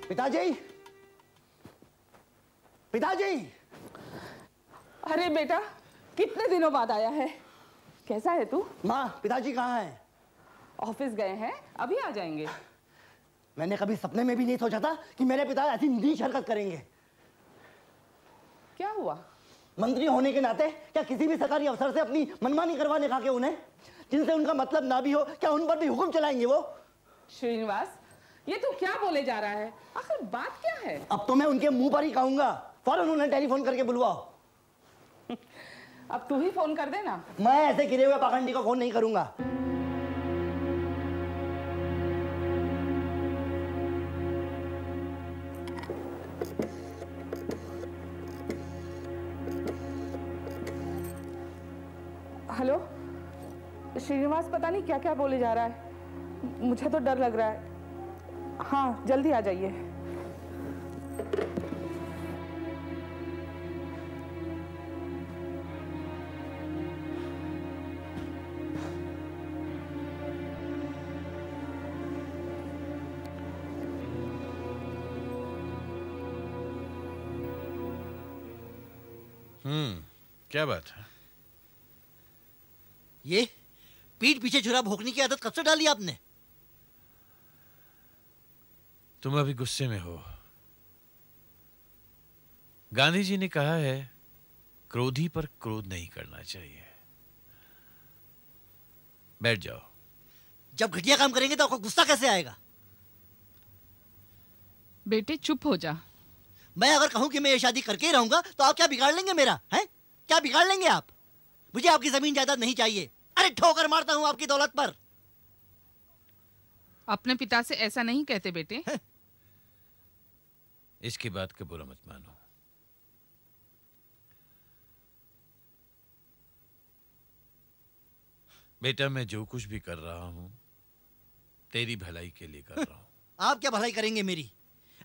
पिताजी, पिताजी। अरे बेटा, कितने दिनों बाद आया है, कैसा है तू? माँ, पिताजी कहाँ हैं? ऑफिस गए हैं, अभी आ जाएंगे। मैंने कभी सपने में भी नहीं सोचा था कि मेरे पिता ऐसी नीच हरकत करेंगे। क्या हुआ? मंत्री होने के नाते क्या किसी भी सरकारी अफसर से अपनी मनमानी करवाने का, उन्हें जिनसे उनका मतलब ना भी हो, क्या उन पर भी हुक्म चलाएंगे वो? श्रीनिवास, ये तू क्या बोले जा रहा है? आखिर बात क्या है? अब तो मैं उनके मुंह पर ही कहूंगा, फौरन उन्हें टेलीफोन करके बुलवाओ। अब तू ही फोन कर देना। मैं ऐसे गिरे हुए पाखंडी को फोन नहीं करूंगा। हेलो श्रीनिवास, पता नहीं क्या क्या बोले जा रहा है, मुझे तो डर लग रहा है। हाँ, जल्दी आ जाइए। क्या बात है? ये पीठ पीछे छुरा भोंकने की आदत कब से डाली आपने? तुम अभी गुस्से में हो। गांधी जी ने कहा है, क्रोधी पर क्रोध नहीं करना चाहिए। बैठ जाओ। जब घटिया काम करेंगे तो आपको गुस्सा कैसे आएगा? बेटे चुप हो जा। मैं अगर कहूं कि मैं ये शादी करके ही रहूंगा तो आप क्या बिगाड़ लेंगे मेरा? हैं? क्या बिगाड़ लेंगे आप? मुझे आपकी जमीन जायदाद नहीं चाहिए। अरे ठोकर मारता हूं आपकी दौलत पर। अपने पिता से ऐसा नहीं कहते बेटे। इसकी बात का बुरा मत मानो। बेटा, मैं जो कुछ भी कर रहा हूं तेरी भलाई के लिए कर रहा हूं। आप क्या भलाई करेंगे मेरी?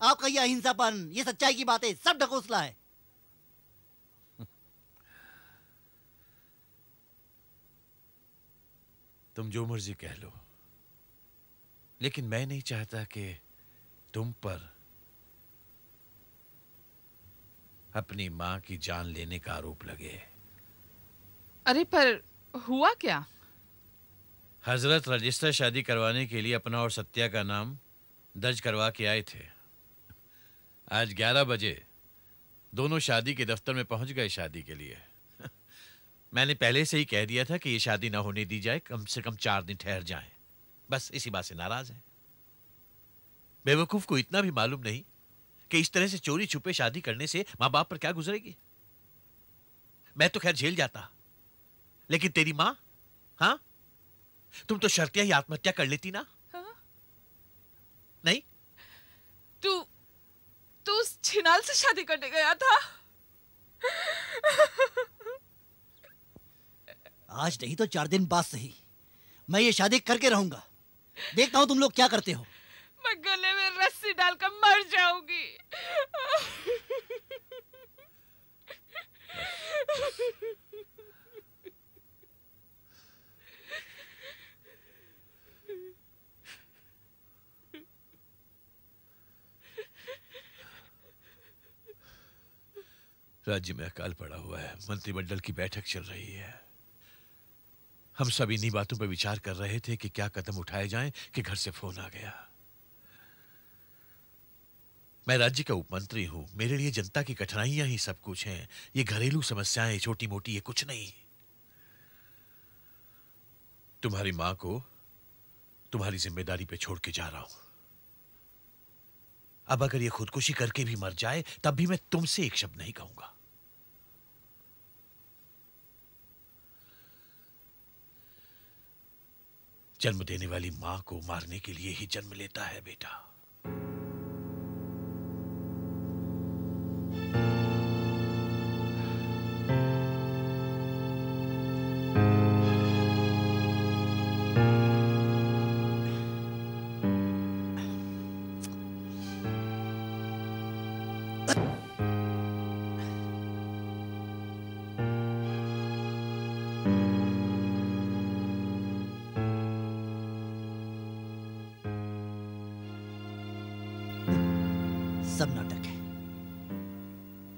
आपका ये अहिंसापन, ये सच्चाई की बातें सब ढकोसला है। तुम जो मर्जी कह लो, लेकिन मैं नहीं चाहता कि तुम पर अपनी मां की जान लेने का आरोप लगे। अरे पर हुआ क्या? हजरत रजिस्टर शादी करवाने के लिए अपना और सत्या का नाम दर्ज करवा के आए थे। आज 11 बजे दोनों शादी के दफ्तर में पहुंच गए शादी के लिए। मैंने पहले से ही कह दिया था कि ये शादी ना होने दी जाए, कम से कम 4 दिन ठहर जाएं। बस इसी बात से नाराज है। बेवकूफ को इतना भी मालूम नहीं कि इस तरह से चोरी छुपे शादी करने से मां बाप पर क्या गुजरेगी। मैं तो खैर झेल जाता, लेकिन तेरी मां, हां, तुम तो शर्तिया ही आत्महत्या कर लेती ना। हाँ? नहीं, तू उस छिनाल से शादी करने गया था? आज नहीं तो 4 दिन बाद सही मैं ये शादी करके रहूंगा। देखता हूं तुम लोग क्या करते हो। मैं गले में रस्सी डालकर मर जाऊंगी। राज्य में अकाल पड़ा हुआ है। मंत्रिमंडल की बैठक चल रही है। हम सब इन्हीं बातों पर विचार कर रहे थे कि क्या कदम उठाए जाएं कि घर से फोन आ गया। मैं राज्य का उपमंत्री हूं, मेरे लिए जनता की कठिनाइयां ही सब कुछ हैं। ये घरेलू समस्याएं छोटी मोटी, ये कुछ नहीं। तुम्हारी मां को तुम्हारी जिम्मेदारी पे छोड़ के जा रहा हूं। अब अगर ये खुदकुशी करके भी मर जाए तब भी मैं तुमसे एक शब्द नहीं कहूंगा। जन्म देने वाली मां को मारने के लिए ही जन्म लेता है बेटा। सब नाटक है।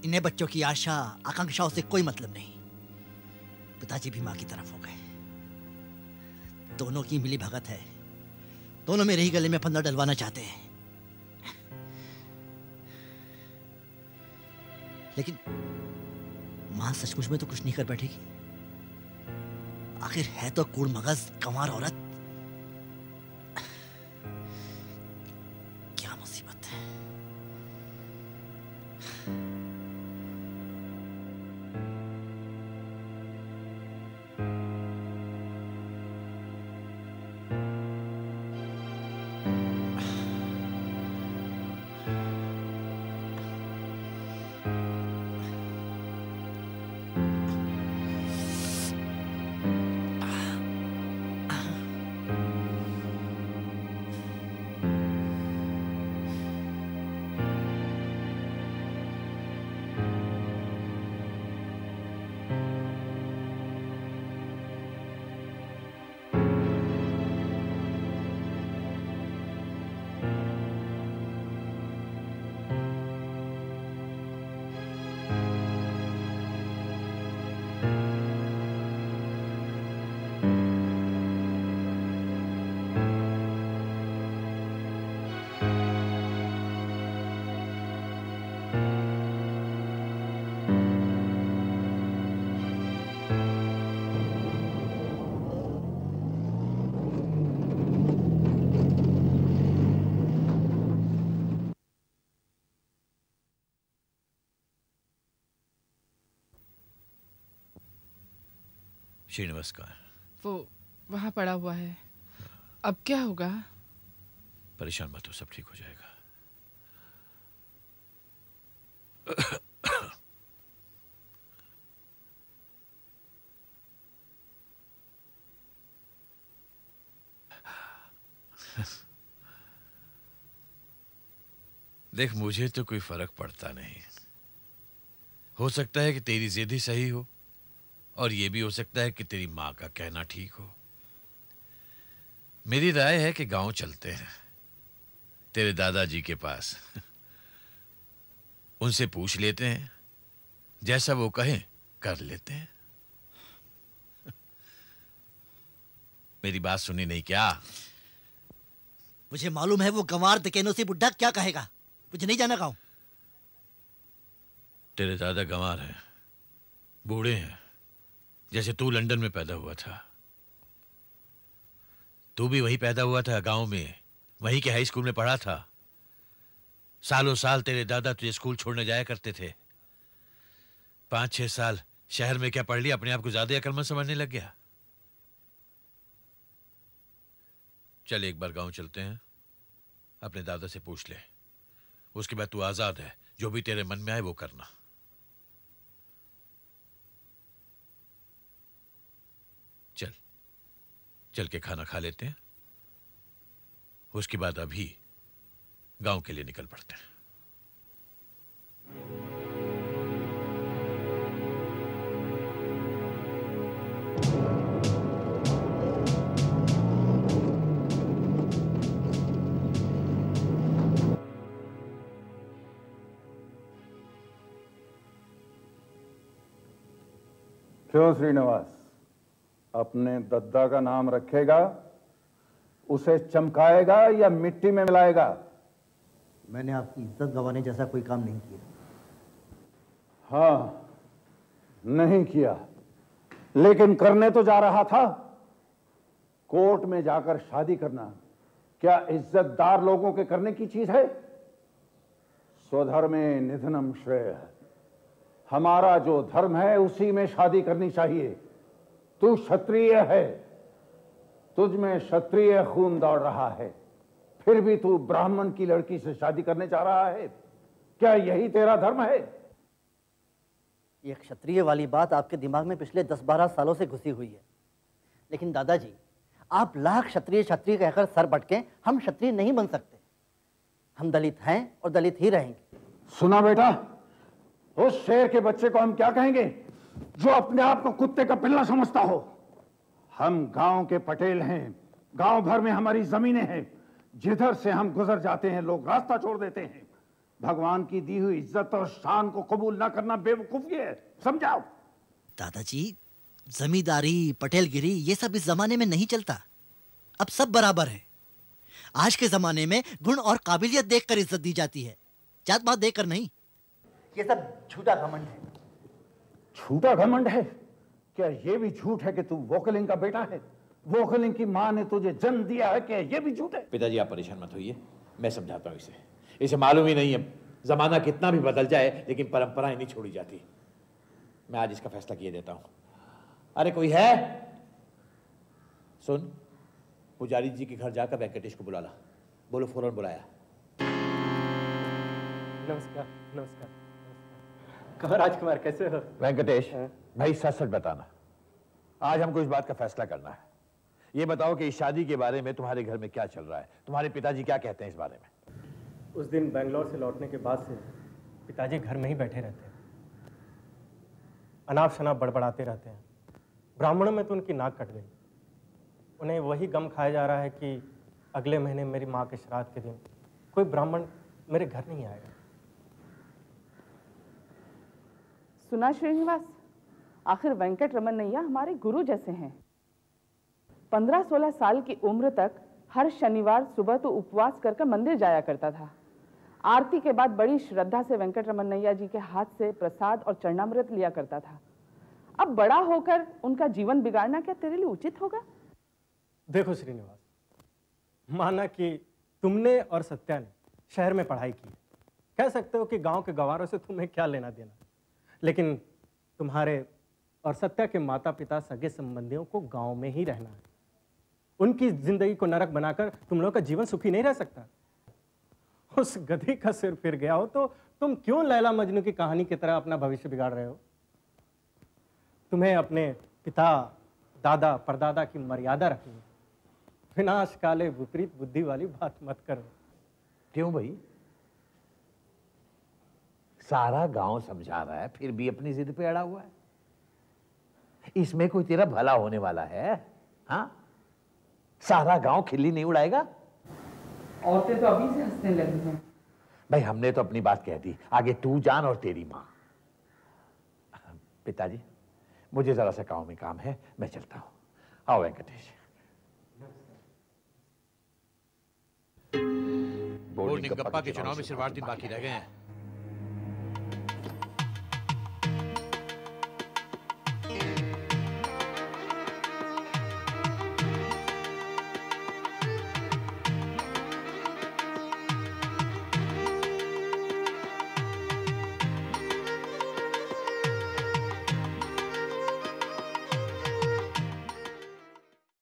इन्हें बच्चों की आशा आकांक्षाओं से कोई मतलब नहीं। पिताजी भी माँ की तरफ हो गए। दोनों की मिली भगत है। दोनों मेरे ही गले में फंदा डलवाना चाहते हैं। लेकिन मां सचमुच में तो कुछ नहीं कर बैठेगी। आखिर है तो कूड़ मगज गंवार औरत। क्या मुसीबत है। श्रीनिवास का वो वहां पड़ा हुआ है। अब क्या होगा? परेशान मत हो, सब ठीक हो जाएगा। देख, मुझे तो कोई फर्क पड़ता नहीं। हो सकता है कि तेरी जिद ही सही हो, और यह भी हो सकता है कि तेरी मां का कहना ठीक हो। मेरी राय है कि गांव चलते हैं, तेरे दादाजी के पास। उनसे पूछ लेते हैं, जैसा वो कहें कर लेते हैं। मेरी बात सुनी नहीं क्या? मुझे मालूम है वो गंवार दकेनो से बुड्ढा क्या कहेगा। मुझे नहीं जाना गाँव। तेरे दादा गंवार हैं, बूढ़े हैं, जैसे तू लंदन में पैदा हुआ था। तू भी वहीं पैदा हुआ था, गांव में, वहीं के हाई स्कूल में पढ़ा था। सालों साल तेरे दादा तुझे स्कूल छोड़ने जाया करते थे। 5-6 साल शहर में क्या पढ़ लिया, अपने आप को ज्यादा अक्लमंद समझने लग गया। चल एक बार गांव चलते हैं, अपने दादा से पूछ ले। उसके बाद तू आजाद है, जो भी तेरे मन में आए वो करना। चल चल के खाना खा लेते हैं, उसके बाद अभी गांव के लिए निकल पड़ते हैं। क्यों श्रीनिवास, अपने दद्दा का नाम रखेगा, उसे चमकाएगा या मिट्टी में मिलाएगा? मैंने आपकी इज्जत गंवाने जैसा कोई काम नहीं किया। हाँ, नहीं किया, लेकिन करने तो जा रहा था। कोर्ट में जाकर शादी करना क्या इज्जतदार लोगों के करने की चीज है? स्वधर्मे निधनम श्रेय। हमारा जो धर्म है उसी में शादी करनी चाहिए। तू क्षत्रिय है, तुझ में क्षत्रिय खून दौड़ रहा है, फिर भी तू ब्राह्मण की लड़की से शादी करने जा रहा है। क्या यही तेरा धर्म है? ये क्षत्रिय वाली बात आपके दिमाग में पिछले 10-12 सालों से घुसी हुई है। लेकिन दादाजी, आप लाख क्षत्रिय क्षत्रिय कहकर सर पटके हम क्षत्रिय नहीं बन सकते। हम दलित हैं और दलित ही रहेंगे। सुना बेटा, उस शेर के बच्चे को हम क्या कहेंगे जो अपने आप को कुत्ते का पिल्ला समझता हो? हम गांव के पटेल हैं, गांव भर में हमारी जमीनें हैं। जिधर से हम गुजर जाते हैं लोग रास्ता छोड़ देते हैं। भगवान की दी हुई इज्जत और शान को कबूल ना करना बेवकूफी है, समझाओ। दादाजी, जमींदारी, पटेलगिरी ये सब इस जमाने में नहीं चलता। अब सब बराबर है। आज के जमाने में गुण और काबिलियत देखकर इज्जत दी जाती है, जात पात देखकर नहीं। ये सब झूठा घमंड है। झूठा घमंड है? क्या ये भी झूठ है कि तू वोकलिंग का बेटा है? वोकलिंग की मां ने तुझे जन्म दिया है, क्या ये भी झूठ है? पिताजी आप परेशान मत होइए, मैं समझाता हूँ इसे मालूम ही नहीं है, जमाना कितना भी बदल जाए लेकिन परंपराएं नहीं छोड़ी जाती। मैं आज इसका फैसला किए देता हूं। अरे कोई है? सुन, पुजारी जी के घर जाकर वेंकटेश को बुला ला। बोलो फौरन बुलाया। नमस्कार। नमस्कार। कहाँ राजकुमार, कैसे हो? वेंकटेश भाई सच सच बताना, आज हमको इस बात का फैसला करना है। ये बताओ कि इस शादी के बारे में तुम्हारे घर में क्या चल रहा है, तुम्हारे पिताजी क्या कहते हैं इस बारे में? उस दिन बेंगलोर से लौटने के बाद से पिताजी घर में ही बैठे रहते हैं, अनाप शनाप बड़बड़ाते रहते हैं। ब्राह्मणों में तो उनकी नाक कट गई। उन्हें वही गम खाया जा रहा है कि अगले महीने मेरी माँ के श्राद्ध के दिन कोई ब्राह्मण मेरे घर नहीं आएगा। सुना श्रीनिवास, आखिर वेंकट रमन्नैया हमारे गुरु जैसे हैं। 15-16 साल की उम्र तक हर शनिवार सुबह तो उपवास कर मंदिर जाया करता था। आरती के बाद बड़ी श्रद्धा से वेंकट रमन्नैया जी के हाथ से प्रसाद और चरणामृत लिया करता था। अब बड़ा होकर उनका जीवन बिगाड़ना क्या तेरे लिए उचित होगा? देखो श्रीनिवास, माना कि तुमने और सत्या ने शहर में पढ़ाई की है, कह सकते हो कि गांव के गवारों से तुम्हें क्या लेना देना, लेकिन तुम्हारे और सत्या के माता पिता सगे संबंधियों को गांव में ही रहना है। उनकी जिंदगी को नरक बनाकर तुम लोगों का जीवन सुखी नहीं रह सकता। उस गधी का सिर फिर गया हो तो तुम क्यों लैला मजनू की कहानी की तरह अपना भविष्य बिगाड़ रहे हो? तुम्हें अपने पिता, दादा, परदादा की मर्यादा रखनी है। विनाश काले विपरीत बुद्धि वाली बात मत करो। क्यों भाई? सारा गांव समझा रहा है, फिर भी अपनी जिद पे अड़ा हुआ है। इसमें कोई तेरा भला होने वाला है? हाँ, सारा गांव खिल्ली नहीं उड़ाएगा। औरतें तो अभी से हंसने लगी हैं। भाई हमने तो अपनी बात कह दी, आगे तू जान और तेरी मां। पिताजी मुझे जरा सा गांव में काम है, मैं चलता हूं। आओ वेंकटेश। बोर्डिंग गप्पा के चुनाव में सिर्फ 8 दिन बाकी रह गए हैं।